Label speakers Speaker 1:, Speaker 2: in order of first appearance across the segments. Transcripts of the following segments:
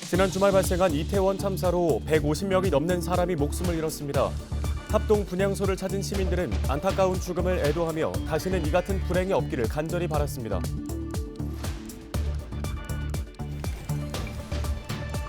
Speaker 1: 지난 주말 발생한 이태원 참사로 150명이 넘는 사람이 목숨을 잃었습니다. 합동 분향소를 찾은 시민들은 안타까운 죽음을 애도하며 다시는 이 같은 불행이 없기를 간절히 바랐습니다.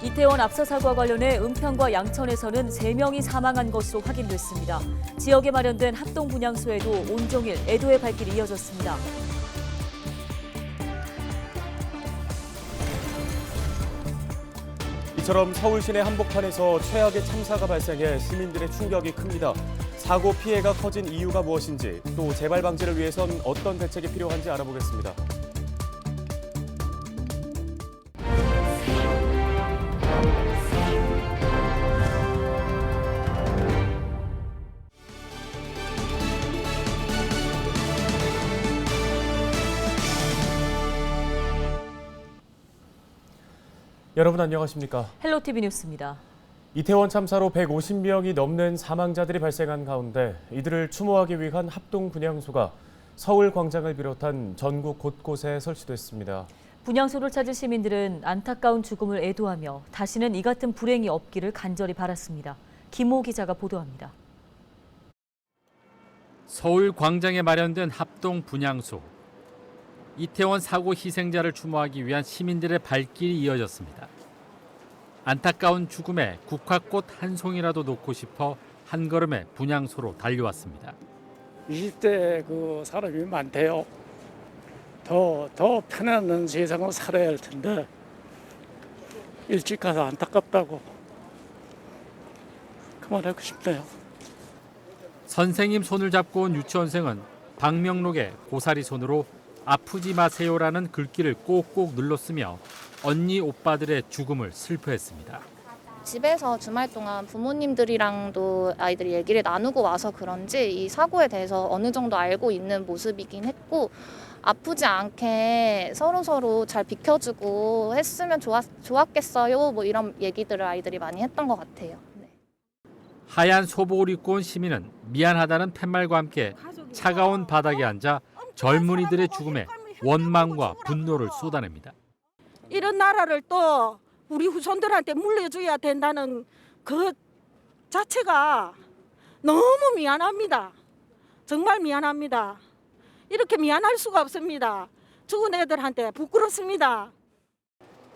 Speaker 2: 이태원 압사 사고와 관련해 은평과 양천에서는 3명이 사망한 것으로 확인됐습니다. 지역에 마련된 합동 분향소에도 온종일 애도의 발길이 이어졌습니다.
Speaker 1: 이처럼 서울 시내 한복판에서 최악의 참사가 발생해 시민들의 충격이 큽니다. 사고 피해가 커진 이유가 무엇인지, 또 재발 방지를 위해선 어떤 대책이 필요한지 알아보겠습니다. 여러분 안녕하십니까?
Speaker 2: 헬로티비 뉴스입니다.
Speaker 1: 이태원 참사로 150명이 넘는 사망자들이 발생한 가운데 이들을 추모하기 위한 합동 분향소가 서울 광장을 비롯한 전국 곳곳에 설치됐습니다.
Speaker 2: 분향소를 찾은 시민들은 안타까운 죽음을 애도하며 다시는 이 같은 불행이 없기를 간절히 바랐습니다. 김호 기자가 보도합니다.
Speaker 3: 서울 광장에 마련된 합동 분향소. 이태원 사고 희생자를 추모하기 위한 시민들의 발길이 이어졌습니다. 안타까운 죽음에 국화꽃 한 송이라도 놓고 싶어 한 걸음에 분향소로 달려왔습니다.
Speaker 4: 20대 그 사람이 많대요. 더 편안한 세상을 살아야 할 텐데 일찍 가서 안타깝다고 그만하고 싶네요.
Speaker 3: 선생님 손을 잡고 온 유치원생은 방명록에 고사리 손으로 아프지 마세요라는 글귀를 꼭꼭 눌렀으며 언니 오빠들의 죽음을 슬퍼했습니다.
Speaker 5: 집에서 주말 동안 부모님들이랑도 아이들이 얘기를 나누고 와서 그런지 이 사고에 대해서 어느 정도 알고 있는 모습이긴 했고, 아프지 않게 서로 잘 비켜주고 했으면 좋았겠어요. 뭐 이런 얘기들을 아이들이 많이 했던 것 같아요. 네.
Speaker 3: 하얀 소복을 입고 온 시민은 미안하다는 팻말과 함께 차가운 바닥에 앉아 젊은이들의 죽음에 원망과 분노를 쏟아냅니다.
Speaker 6: 이런 나라를 또 우리 후손들한테 물려줘야 된다는 그 자체가 너무 미안합니다. 정말 미안합니다. 이렇게 미안할 수가 없습니다. 죽은 애들한테 부끄럽습니다.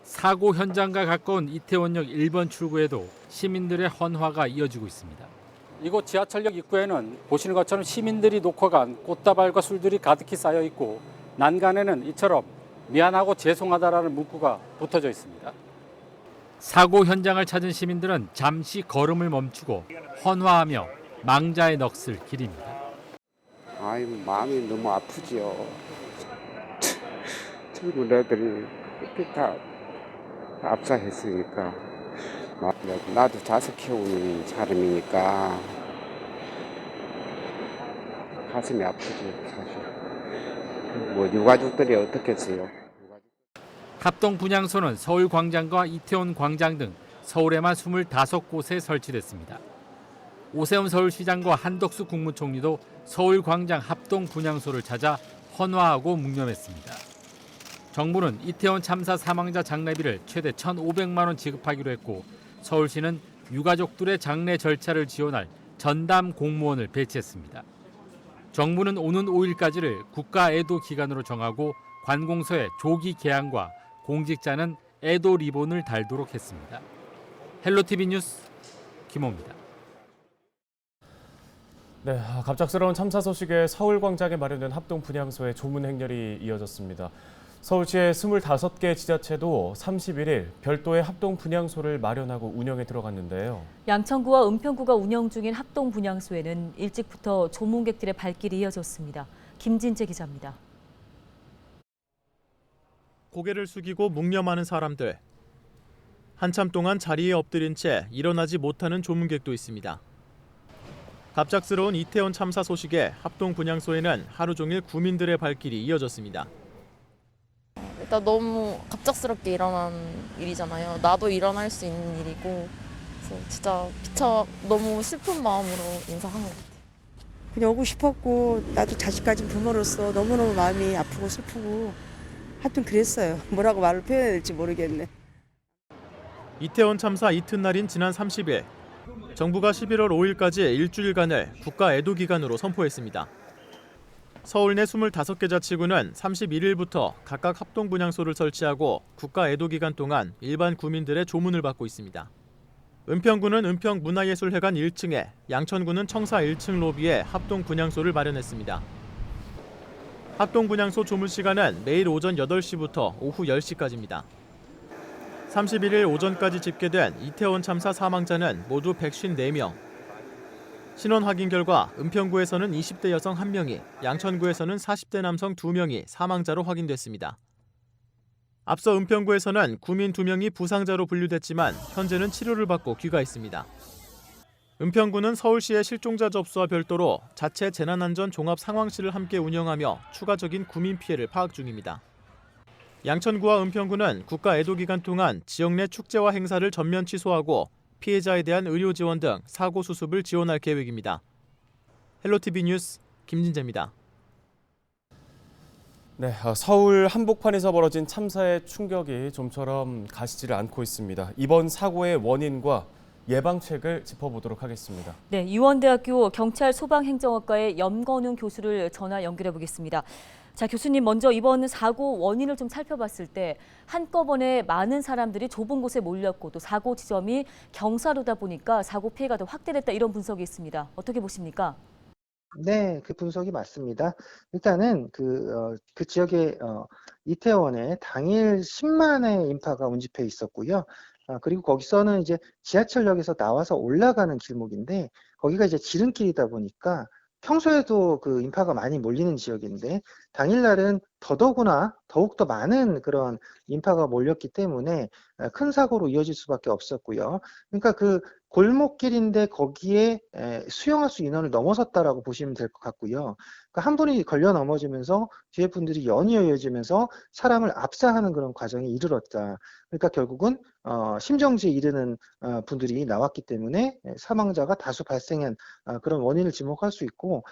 Speaker 3: 사고 현장과 가까운 이태원역 1번 출구에도 시민들의 헌화가 이어지고 있습니다. 이곳 지하철역 입구에는 보시는 것처럼 시민들이 놓고 간 꽃다발과 술들이 가득히 쌓여 있고, 난간에는 이처럼 미안하고 죄송하다라는 문구가 붙어져 있습니다. 사고 현장을 찾은 시민들은 잠시 걸음을 멈추고 헌화하며 망자의 넋을 기립니다.
Speaker 7: 아이, 마음이 너무 아프지요. 젊은 애들이 이렇게 다 압사했으니까. 나도 자식 키우는 사람이니까 가슴이 아프지, 사실. 뭐 유가족들이 어떻겠어요.
Speaker 3: 합동 분향소는 서울 광장과 이태원 광장 등 서울에만 25곳에 설치됐습니다. 오세훈 서울시장과 한덕수 국무총리도 서울 광장 합동 분향소를 찾아 헌화하고 묵념했습니다. 정부는 이태원 참사 사망자 장례비를 최대 1,500만 원 지급하기로 했고, 서울시는 유가족들의 장례 절차를 지원할 전담 공무원을 배치했습니다. 정부는 오는 5일까지를 국가 애도 기간으로 정하고 관공서의 조기 개항과 공직자는 애도 리본을 달도록 했습니다. 헬로티비 뉴스 김호입니다.
Speaker 1: 네, 갑작스러운 참사 소식에 서울 광장에 마련된 합동 분향소의 조문 행렬이 이어졌습니다. 서울시의 25개 지자체도 31일 별도의 합동 분향소를 마련하고 운영에 들어갔는데요.
Speaker 2: 양천구와 은평구가 운영 중인 합동 분향소에는 일찍부터 조문객들의 발길이 이어졌습니다. 김진재 기자입니다.
Speaker 8: 고개를 숙이고 묵념하는 사람들. 한참 동안 자리에 엎드린 채 일어나지 못하는 조문객도 있습니다. 갑작스러운 이태원 참사 소식에 합동 분향소에는 하루 종일 구민들의 발길이 이어졌습니다.
Speaker 9: 일단 너무 갑작스럽게 일어난 일이잖아요. 나도 일어날 수 있는 일이고, 그래서 진짜 너무 슬픈 마음으로 인사한 것 같아요.
Speaker 10: 그냥 오고 싶었고 나도 자식 가진 부모로서 너무너무 마음이 아프고 슬프고 하여튼 그랬어요. 뭐라고 말을 표현해야 될지 모르겠네.
Speaker 8: 이태원 참사 이튿날인 지난 30일, 정부가 11월 5일까지 일주일간을 국가 애도 기간으로 선포했습니다. 서울 내 25개 자치구는 31일부터 각각 합동 분향소를 설치하고 국가 애도 기간 동안 일반 구민들의 조문을 받고 있습니다. 은평구는 은평문화예술회관 1층에, 양천구는 청사 1층 로비에 합동 분향소를 마련했습니다. 합동 분향소 조문 시간은 매일 오전 8시부터 오후 10시까지입니다. 31일 오전까지 집계된 이태원 참사 사망자는 모두 154명. 신원 확인 결과 은평구에서는 20대 여성 1명이, 양천구에서는 40대 남성 2명이 사망자로 확인됐습니다. 앞서 은평구에서는 구민 2명이 부상자로 분류됐지만 현재는 치료를 받고 귀가했습니다. 은평구는 서울시의 실종자 접수와 별도로 자체 재난안전 종합 상황실을 함께 운영하며 추가적인 구민 피해를 파악 중입니다. 양천구와 은평구는 국가 애도 기간 동안 지역 내 축제와 행사를 전면 취소하고 피해자에 대한 의료 지원 등 사고 수습을 지원할 계획입니다. 헬로티비 뉴스 김진재입니다.
Speaker 1: 네, 서울 한복판에서 벌어진 참사의 충격이 좀처럼 가시지를 않고 있습니다. 이번 사고의 원인과 예방책을 짚어보도록 하겠습니다.
Speaker 2: 네, 이원대학교 경찰 소방행정학과의 염건웅 교수를 전화 연결해 보겠습니다. 자, 교수님, 먼저 이번 사고 원인을 좀 살펴봤을 때 한꺼번에 많은 사람들이 좁은 곳에 몰렸고 또 사고 지점이 경사로다 보니까 사고 피해가 더 확대됐다, 이런 분석이 있습니다. 어떻게 보십니까?
Speaker 11: 네, 그 분석이 맞습니다. 일단은 그 지역에 이태원에 당일 10만의 인파가 운집해 있었고요. 그리고 거기서는 이제 지하철역에서 나와서 올라가는 길목인데 거기가 이제 지름길이다 보니까 평소에도 그 인파가 많이 몰리는 지역인데 당일날은 더욱더 많은 그런 인파가 몰렸기 때문에 큰 사고로 이어질 수밖에 없었고요. 그러니까 그 골목길인데 거기에 수용할 수 인원을 넘어섰다라고 보시면 될 것 같고요. 그러니까 한 분이 걸려 넘어지면서 뒤에 분들이 연이어 이어지면서 사람을 압사하는 그런 과정에 이르렀다. 그러니까 결국은 심정지에 이르는 분들이 나왔기 때문에 사망자가 다수 발생한 그런 원인을 지목할 수 있고,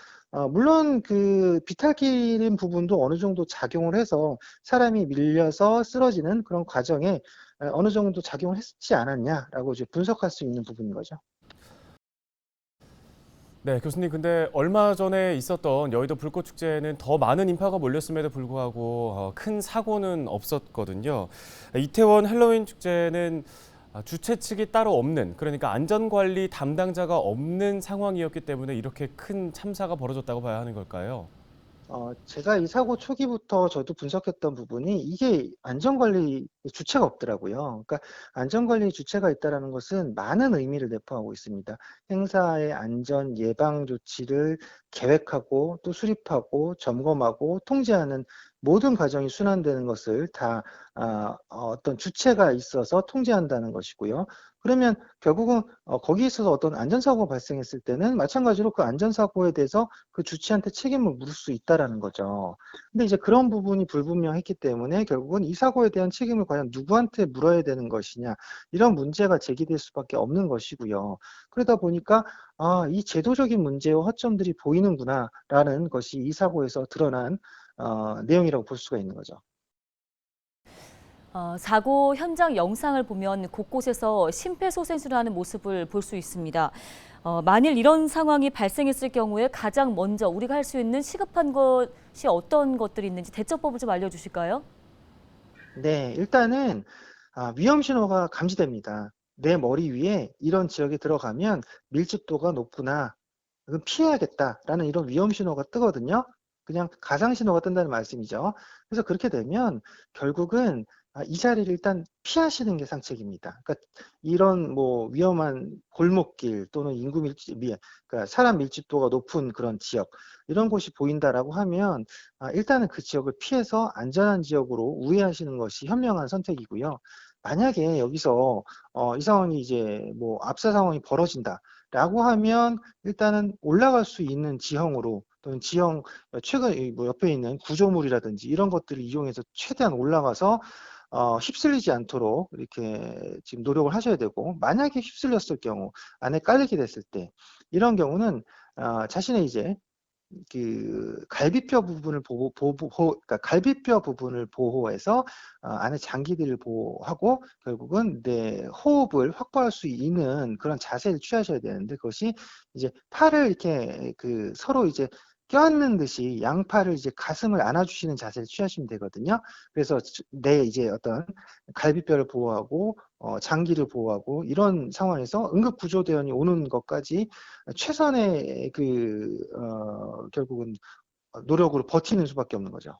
Speaker 11: 물론 그 비탈길인 부분도 어느 정도 작용을 해서 사람이 밀려서 쓰러지는 그런 과정에 어느 정도 작용을 했지 않았냐라고 이제 분석할 수 있는 부분인 거죠.
Speaker 1: 네, 교수님, 근데 얼마 전에 있었던 여의도 불꽃축제에는 더 많은 인파가 몰렸음에도 불구하고 큰 사고는 없었거든요. 이태원 헬로윈 축제는 주최 측이 따로 없는, 그러니까 안전관리 담당자가 없는 상황이었기 때문에 이렇게 큰 참사가 벌어졌다고 봐야 하는 걸까요?
Speaker 11: 제가 이 사고 초기부터 저도 분석했던 부분이 이게 안전관리 주체가 없더라고요. 그러니까 안전관리 주체가 있다는 것은 많은 의미를 내포하고 있습니다. 행사의 안전 예방 조치를 계획하고 또 수립하고 점검하고 통제하는 모든 과정이 순환되는 것을 다 어떤 주체가 있어서 통제한다는 것이고요. 그러면 결국은 거기에 있어서 어떤 안전사고가 발생했을 때는 마찬가지로 그 안전사고에 대해서 그 주체한테 책임을 물을 수 있다라는 거죠. 근데 이제 그런 부분이 불분명했기 때문에 결국은 이 사고에 대한 책임을 과연 누구한테 물어야 되는 것이냐, 이런 문제가 제기될 수밖에 없는 것이고요. 그러다 보니까 이 제도적인 문제와 허점들이 보이는구나라는 것이 이 사고에서 드러난 내용이라고 볼 수가 있는 거죠.
Speaker 2: 사고 현장 영상을 보면 곳곳에서 심폐소생술을 하는 모습을 볼 수 있습니다. 만일 이런 상황이 발생했을 경우에 가장 먼저 우리가 할 수 있는 시급한 것이 어떤 것들이 있는지 대처법을 좀 알려주실까요?
Speaker 11: 네, 일단은 위험 신호가 감지됩니다. 내 머리 위에 이런 지역에 들어가면 밀집도가 높구나, 그럼 피해야겠다라는 이런 위험 신호가 뜨거든요. 그냥 가상 신호가 뜬다는 말씀이죠. 그래서 그렇게 되면 결국은 이 자리를 일단 피하시는 게 상책입니다. 그러니까 이런 뭐 위험한 골목길 또는 인구 밀집, 그러니까 사람 밀집도가 높은 그런 지역, 이런 곳이 보인다라고 하면 일단은 그 지역을 피해서 안전한 지역으로 우회하시는 것이 현명한 선택이고요. 만약에 여기서 이 상황이 이제 뭐 압사 상황이 벌어진다라고 하면 일단은 올라갈 수 있는 지형으로 또는 지형 최근 뭐 옆에 있는 구조물이라든지 이런 것들을 이용해서 최대한 올라가서 휩쓸리지 않도록 이렇게 지금 노력을 하셔야 되고, 만약에 휩쓸렸을 경우 안에 깔리게 됐을 때 이런 경우는 자신의 이제 그 갈비뼈 부분을 그러니까 갈비뼈 부분을 보호해서 안에 장기들을 보호하고 결국은 내 호흡을 확보할 수 있는 그런 자세를 취하셔야 되는데 그것이 이제 팔을 이렇게 그 서로 이제 껴안는 듯이 양팔을 이제 가슴을 안아주시는 자세를 취하시면 되거든요. 그래서 내 이제 어떤 갈비뼈를 보호하고 장기를 보호하고 이런 상황에서 응급구조대원이 오는 것까지 최선의 결국은 노력으로 버티는 수밖에 없는 거죠.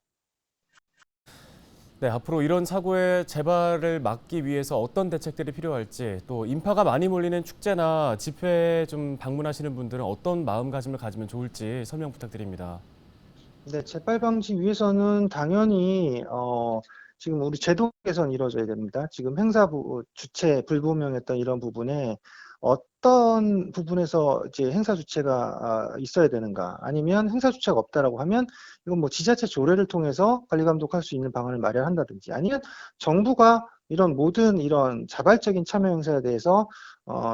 Speaker 1: 네, 앞으로 이런 사고의 재발을 막기 위해서 어떤 대책들이 필요할지 또 인파가 많이 몰리는 축제나 집회에 좀 방문하시는 분들은 어떤 마음가짐을 가지면 좋을지 설명 부탁드립니다.
Speaker 11: 네, 재발 방지 위해서는 당연히 지금 우리 제도 개선이 이루어져야 됩니다. 지금 주체 불분명했던 이런 부분에 어떤 부분에서 이제 행사 주체가 있어야 되는가, 아니면 행사 주체가 없다라고 하면 이건 뭐 지자체 조례를 통해서 관리 감독할 수 있는 방안을 마련한다든지, 아니면 정부가 이런 모든 이런 자발적인 참여 행사에 대해서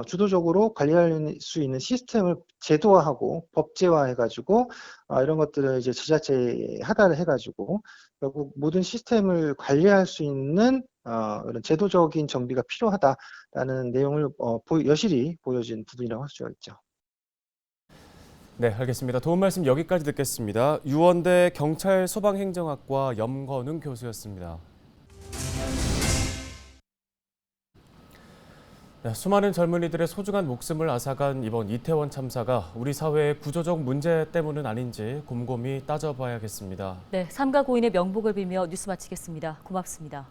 Speaker 11: 주도적으로 관리할 수 있는 시스템을 제도화하고 법제화해가지고 이런 것들을 이제 지자체에 하달을 해가지고 결국 모든 시스템을 관리할 수 있는 이런 제도적인 정비가 필요하다라는 내용을 여실히 보여진 부분이라고 할 수가 있죠.
Speaker 1: 네, 알겠습니다. 도움 말씀 여기까지 듣겠습니다. 유원대 경찰 소방행정학과 염건웅 교수였습니다. 네, 수많은 젊은이들의 소중한 목숨을 앗아간 이번 이태원 참사가 우리 사회의 구조적 문제 때문은 아닌지 곰곰이 따져봐야겠습니다.
Speaker 2: 네, 삼가 고인의 명복을 빌며 뉴스 마치겠습니다. 고맙습니다.